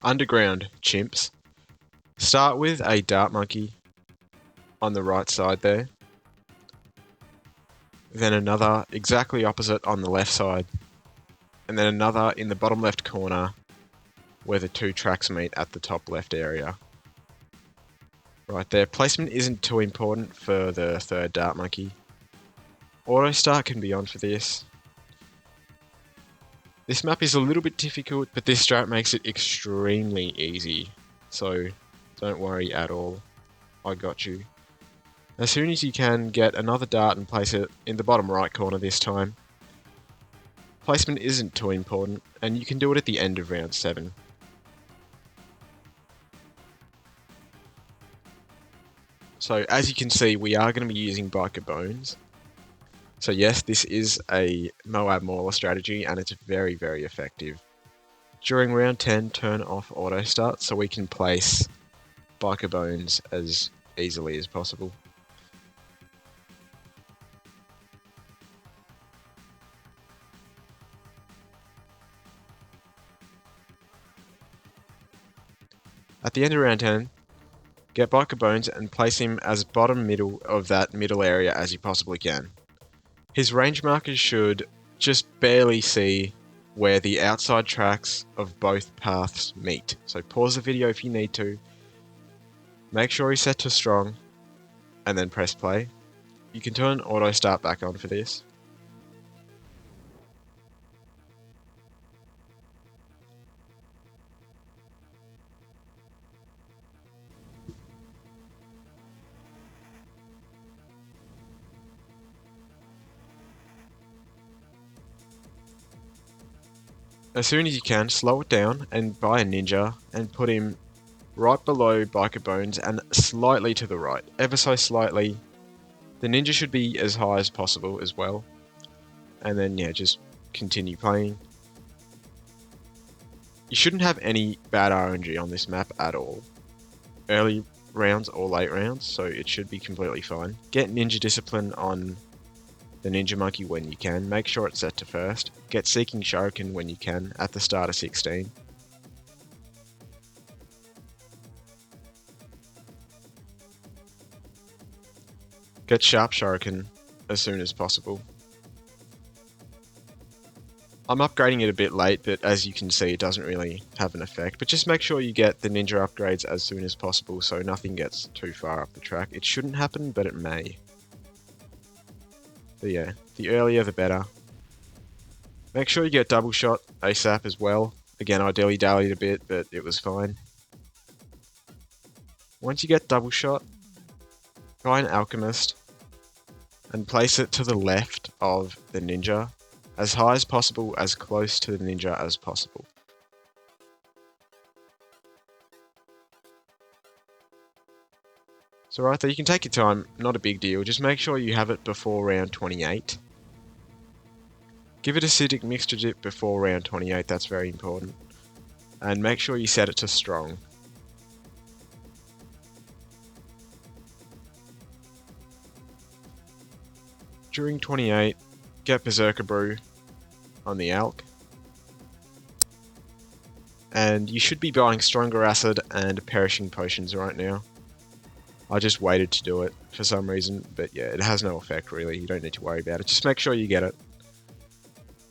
underground chimps. Start with a dart monkey on the right side there. Then another exactly opposite on the left side. And then another in the bottom left corner where the two tracks meet at the top left area. Right there, placement isn't too important for the third dart monkey. Auto start can be on for this. This map is a little bit difficult, but this strat makes it extremely easy. So don't worry at all. I got you. As soon as you can, get another dart and place it in the bottom right corner this time. Placement isn't too important, and you can do it at the end of round 7. So as you can see, we are going to be using Biker Bones. So yes, this is a Moab Mauler strategy, and it's very, very effective. During round 10, turn off auto start so we can place Biker Bones as easily as possible. At the end of round 10, get Biker Bones and place him as bottom middle of that middle area as you possibly can. His range markers should just barely see where the outside tracks of both paths meet. So pause the video if you need to. Make sure he's set to strong, and then press play. You can turn auto start back on for this. As soon as you can, slow it down and buy a ninja and put him right below Biker Bones and slightly to the right, ever so slightly. The ninja should be as high as possible as well. And then yeah, just continue playing. You shouldn't have any bad RNG on this map at all. Early rounds or late rounds, so it should be completely fine. Get Ninja Discipline on the Ninja Monkey when you can. Make sure it's set to first. Get Seeking Shuriken when you can at the start of 16. Get Sharp Shuriken as soon as possible. I'm upgrading it a bit late, but as you can see, it doesn't really have an effect. But just make sure you get the ninja upgrades as soon as possible so nothing gets too far up the track. It shouldn't happen, but it may. But yeah, the earlier the better. Make sure you get double shot ASAP as well. Again, I dilly-dallied a bit, but it was fine. Once you get double shot, buy an alchemist and place it to the left of the ninja. As high as possible, as close to the ninja as possible. So right there, you can take your time, not a big deal, just make sure you have it before round 28. Give it acidic mixture dip before round 28, that's very important. And make sure you set it to strong. During 28, get Berserker Brew on the Alk. And you should be buying Stronger Acid and Perishing Potions right now. I just waited to do it for some reason, but yeah, it has no effect really, you don't need to worry about it. Just make sure you get it.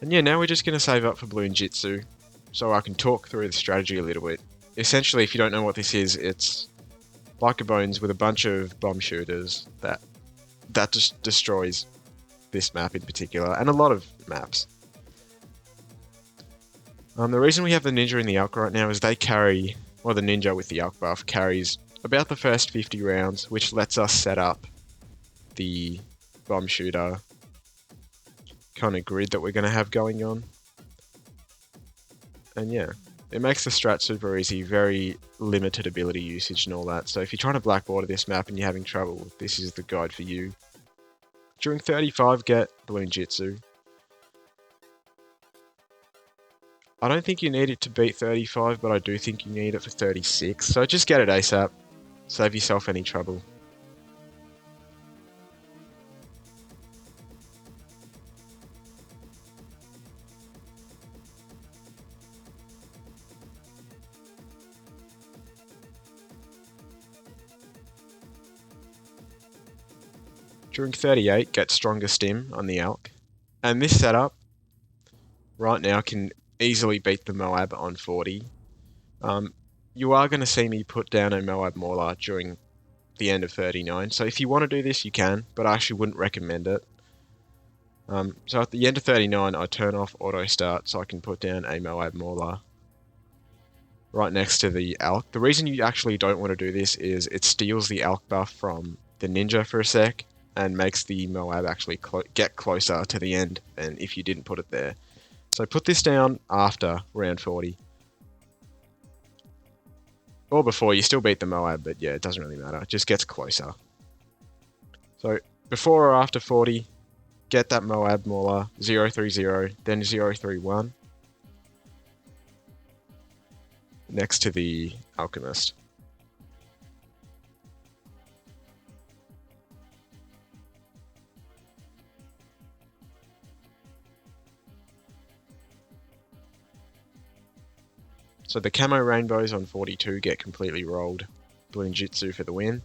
And yeah, now we're just going to save up for Balloon Jitsu, so I can talk through the strategy a little bit. Essentially, if you don't know what this is, it's Biker Bones with a bunch of bomb shooters that just destroys this map in particular, and a lot of maps. The reason we have the ninja in the Alk right now is they carry, or the ninja with the Alk buff carries about the first 50 rounds, which lets us set up the bomb shooter kind of grid that we're going to have going on. And yeah, it makes the strat super easy, very limited ability usage and all that. So if you're trying to blackboard this map and you're having trouble, this is the guide for you. During 35, get Balloon Jitsu. I don't think you need it to beat 35, but I do think you need it for 36. So just get it ASAP. Save yourself any trouble. During 38, get stronger stim on the Alk. And this setup, right now, can easily beat the Moab on 40. You are going to see me put down a Moab Mauler during the end of 39, so if you want to do this, you can, but I actually wouldn't recommend it. So at the end of 39, I turn off auto start so I can put down a Moab Mauler right next to the Alk. The reason you actually don't want to do this is it steals the Alk buff from the Ninja for a sec and makes the Moab actually get closer to the end than if you didn't put it there. So put this down after round 40. Or before, you still beat the Moab, but yeah, it doesn't really matter. It just gets closer. So before or after 40, get that Moab Mauler 030, then 031. Next to the Alchemist. So the camo rainbows on 42 get completely rolled. Blue Jitsu for the win.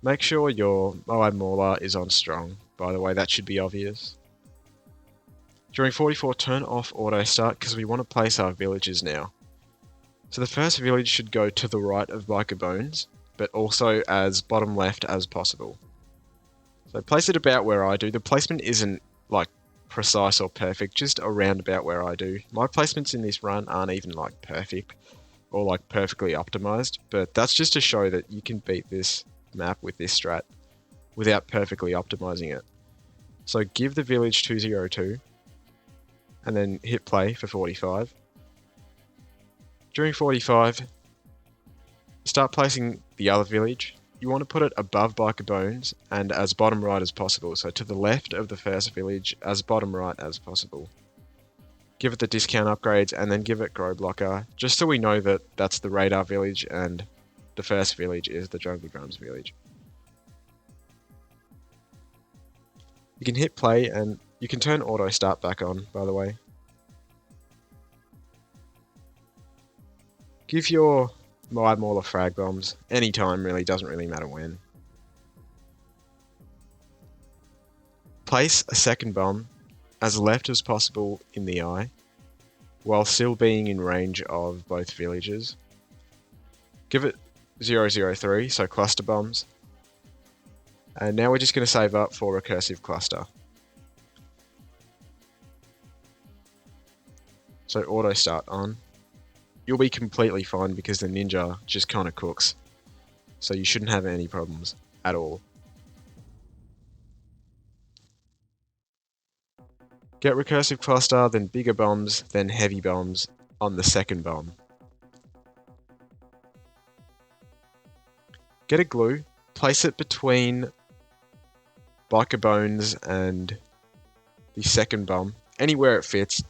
Make sure your Moab Mauler is on strong. By the way, that should be obvious. During 44, turn off auto start because we want to place our villages now. So the first village should go to the right of Biker Bones, but also as bottom left as possible. So place it about where I do. The placement isn't like precise or perfect, just around about where I do. My placements in this run aren't even like perfect or like perfectly optimized, but that's just to show that you can beat this map with this strat without perfectly optimizing it. So give the village 202 and then hit play for 45. During 45, start placing the other village. You want to put it above Biker Bones and as bottom right as possible, so to the left of the first village as bottom right as possible. Give it the discount upgrades and then give it Grow Blocker, just so we know that that's the radar village and the first village is the Jungle Drums village. You can hit play and you can turn auto start back on, by the way. Give your Moab Mauler frag bombs anytime, really, doesn't really matter when. Place a second bomb as left as possible in the eye, while still being in range of both villages. Give it 003, so cluster bombs. And now we're just going to save up for recursive cluster. So auto start on. You'll be completely fine because the Ninja just kind of cooks. So you shouldn't have any problems at all. Get recursive cluster, then bigger bombs, then heavy bombs on the second bomb. Get a glue, place it between Biker Bones and the second bomb. Anywhere it fits,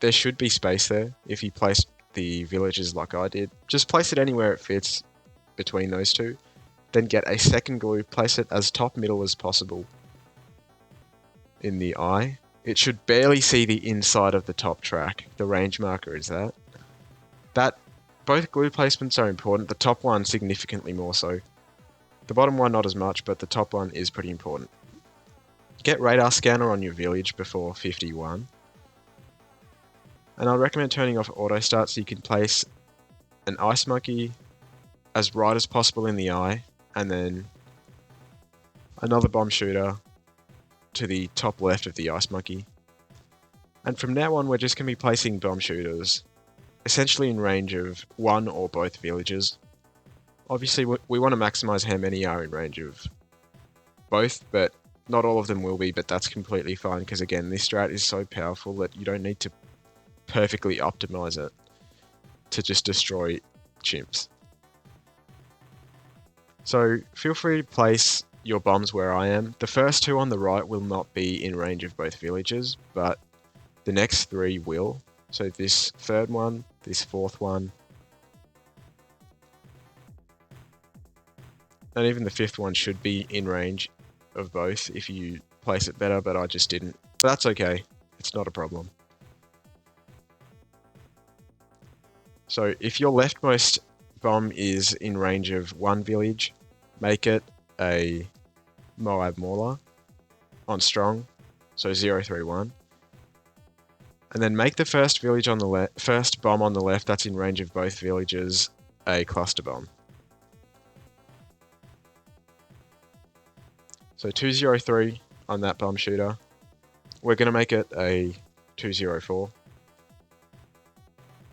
there should be space there if you place the villages like I did. Just place it anywhere it fits between those two. Then get a second glue, place it as top middle as possible in the eye. It should barely see the inside of the top track. The range marker is that. Both glue placements are important, the top one significantly more so. The bottom one not as much, but the top one is pretty important. Get radar scanner on your village before 51. And I'd recommend turning off auto start so you can place an ice monkey as right as possible in the eye, and then another bomb shooter to the top left of the ice monkey. And from now on, we're just going to be placing bomb shooters essentially in range of one or both villages. Obviously, we want to maximize how many are in range of both, but not all of them will be, but that's completely fine because again, this strat is so powerful that you don't need to perfectly optimize it to just destroy chimps. So feel free to place your bombs where I am. The first two on the right will not be in range of both villages, but the next three will. So this third one, this fourth one, and even the fifth one should be in range of both if you place it better, but I just didn't. But that's okay, it's not a problem. So if your leftmost bomb is in range of one village, make it a Moab Mauler on strong, so 031. And then make the first village on the first bomb on the left that's in range of both villages a cluster bomb. So 203 on that bomb shooter. We're going to make it a 204.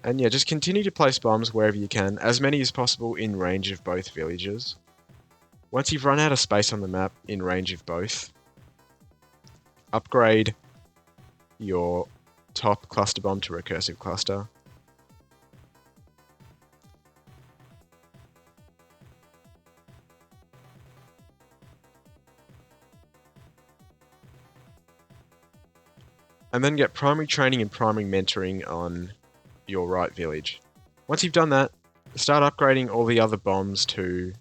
And yeah, just continue to place bombs wherever you can, as many as possible in range of both villages. Once you've run out of space on the map in range of both, upgrade your top cluster bomb to recursive cluster. And then get primary training and primary mentoring on your right village. Once you've done that, start upgrading all the other bombs to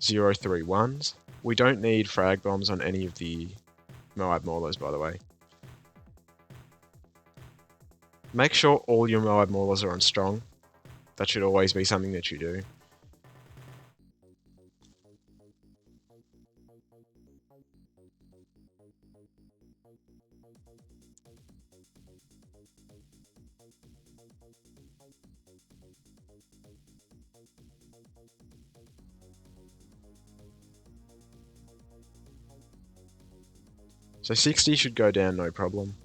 031s. We don't need frag bombs on any of the Moab Maulers, by the way. Make sure all your Moab Maulers are on strong. That should always be something that you do. So 60 should go down no problem.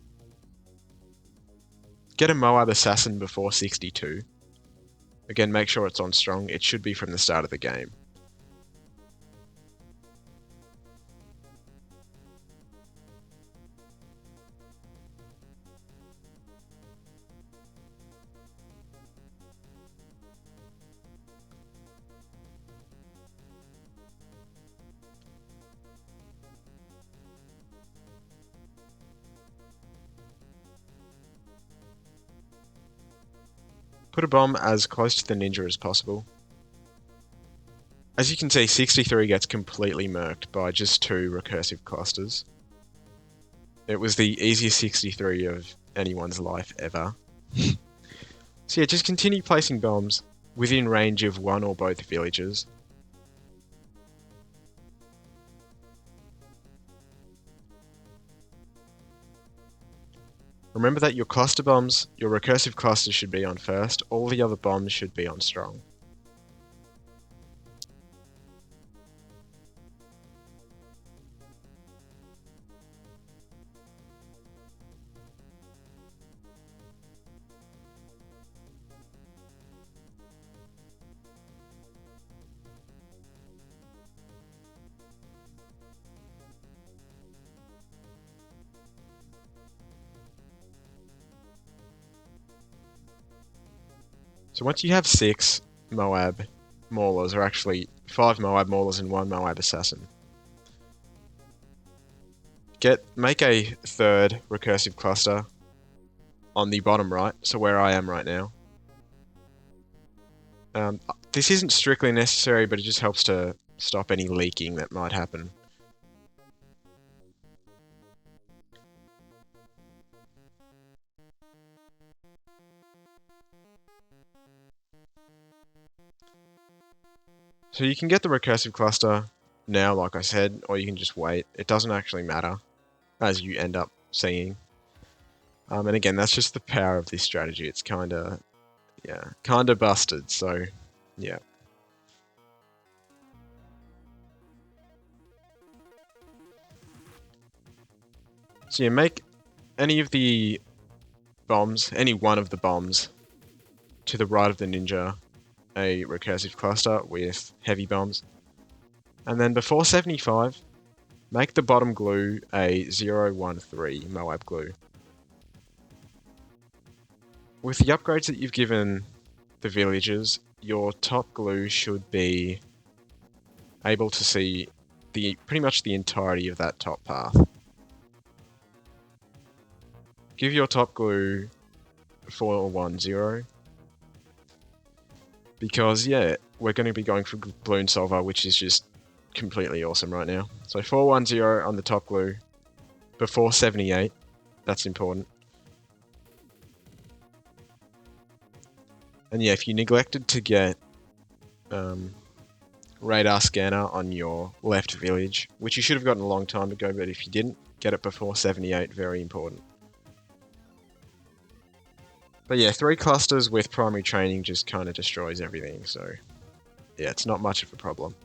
Get a Moab Assassin before 62. Again, make sure it's on strong. It should be from the start of the game. Put a bomb as close to the ninja as possible. As you can see, 63 gets completely murked by just 2 recursive clusters. It was the easiest 63 of anyone's life ever. So yeah, just continue placing bombs within range of one or both villages. Remember that your cluster bombs, your recursive clusters should be on first, all the other bombs should be on strong. So once you have 6 Moab Maulers, or actually 5 Moab Maulers and 1 Moab Assassin, make a third recursive cluster on the bottom right, so where I am right now. This isn't strictly necessary, but it just helps to stop any leaking that might happen. So you can get the recursive cluster now, like I said, or you can just wait. It doesn't actually matter, as you end up seeing. And again, that's just the power of this strategy. It's kinda busted, so yeah. So you make any of the bombs, any one of the bombs to the right of the ninja a recursive cluster with heavy bombs. And then before 75, make the bottom glue a 013 Moab glue. With the upgrades that you've given the villagers, your top glue should be able to see pretty much the entirety of that top path. Give your top glue 410. Because, yeah, we're going to be going for Balloon Solver, which is just completely awesome right now. So 410 on the top glue before 78. That's important. And yeah, if you neglected to get radar scanner on your left village, which you should have gotten a long time ago, but if you didn't, get it before 78, very important. But yeah, 3 clusters with primary training just kind of destroys everything, so yeah, it's not much of a problem.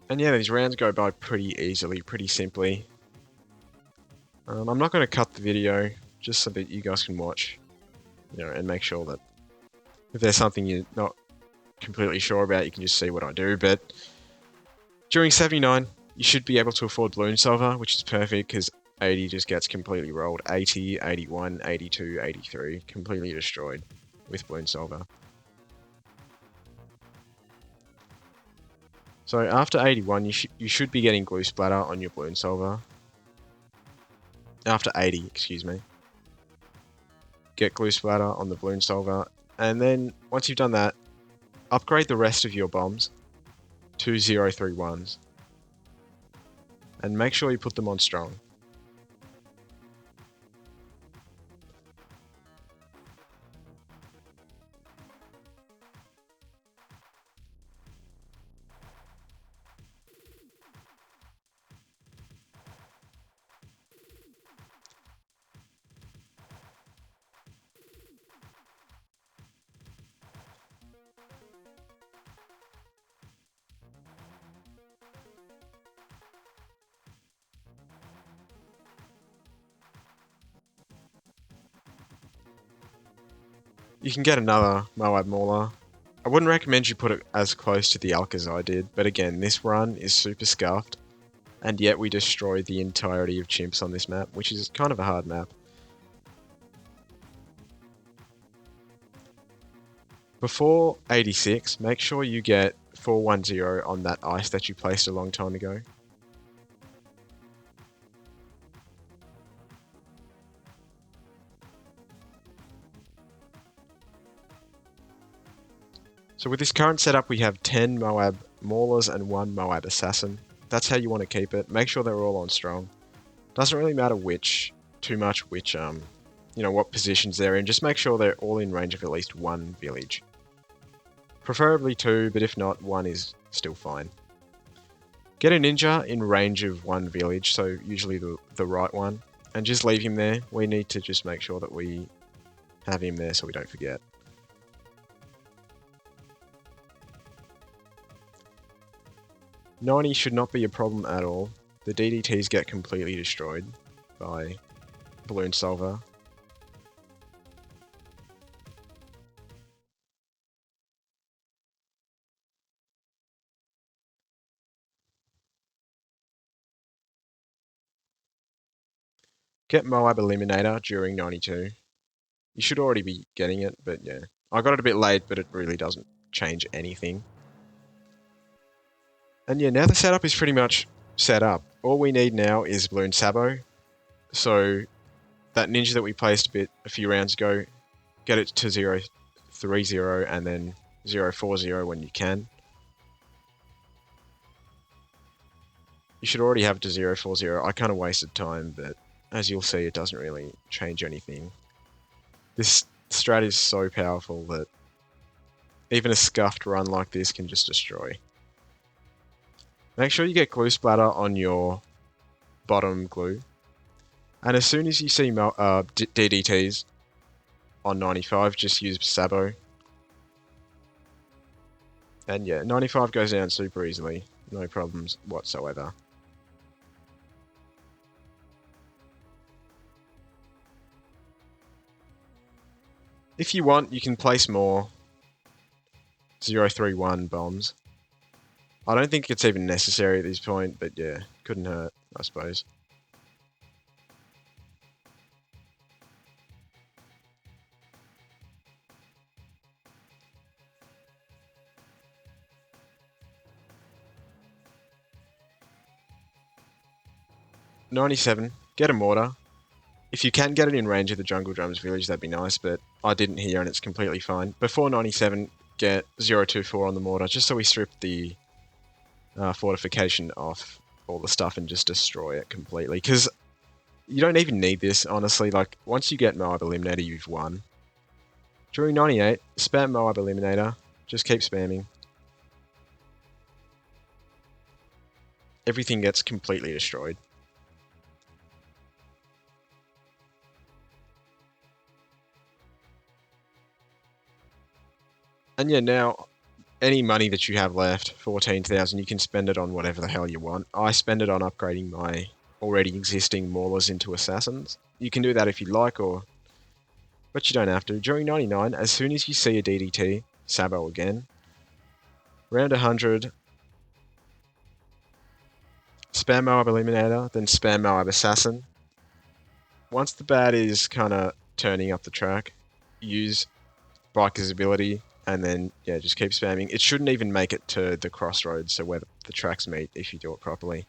And yeah, these rounds go by pretty easily, pretty simply. I'm not going to cut the video, just so that you guys can watch, and make sure that if there's something you're not completely sure about, you can just see what I do. But during 79, you should be able to afford Balloon Solver, which is perfect because 80 just gets completely rolled. 80, 81, 82, 83, completely destroyed with Balloon Solver. So after 81, you should be getting Glue Splatter on your Balloon Solver. After 80, excuse me. Get Glue Splatter on the Balloon Solver, and then once you've done that, upgrade the rest of your bombs to 031s. And make sure you put them on strong. You can get another Moab Mauler. I wouldn't recommend you put it as close to the Elk as I did, but again, this run is super scuffed, and yet we destroyed the entirety of Chimps on this map, which is kind of a hard map. Before 86, make sure you get 410 on that ice that you placed a long time ago. So with this current setup, we have 10 Moab Maulers and 1 Moab Assassin. That's how you want to keep it. Make sure they're all on strong. Doesn't really matter which what positions they're in. Just make sure they're all in range of at least 1 village. Preferably 2, but if not, 1 is still fine. Get a ninja in range of 1 village, so usually the right one, and just leave him there. We need to just make sure that we have him there so we don't forget. '90 should not be a problem at all. The DDTs get completely destroyed by Balloon Solver. Get Moab Eliminator during 92. You should already be getting it, but yeah. I got it a bit late, but it really doesn't change anything. And yeah, now the setup is pretty much set up. All we need now is Balloon Sabo. So that ninja that we placed a few rounds ago, get it to 030 and then 040 when you can. You should already have it to 040. I kind of wasted time, but as you'll see, it doesn't really change anything. This strat is so powerful that even a scuffed run like this can just destroy. Make sure you get glue splatter on your bottom glue. And as soon as you see DDTs on 95, just use Sabo. And yeah, 95 goes down super easily. No problems whatsoever. If you want, you can place more 031 bombs. I don't think it's even necessary at this point, but yeah, couldn't hurt, I suppose. '97, get a mortar. If you can get it in range of the Jungle Drums village, that'd be nice, but I didn't here and it's completely fine. Before 97, get 024 on the mortar, just so we strip the fortification off all the stuff and just destroy it completely. Because you don't even need this, honestly. Like, once you get Moab Eliminator, you've won. During 98, spam Moab Eliminator. Just keep spamming. Everything gets completely destroyed. And yeah, now, any money that you have left, 14,000, you can spend it on whatever the hell you want. I spend it on upgrading my already existing Maulers into Assassins. You can do that if you like, but you don't have to. During 99, as soon as you see a DDT, Sabo again. Round 100, spam Moab Eliminator, then spam Moab Assassin. Once the bat is kind of turning up the track, use Biker's ability, and then, yeah, just keep spamming. It shouldn't even make it to the crossroads, so where the tracks meet, if you do it properly.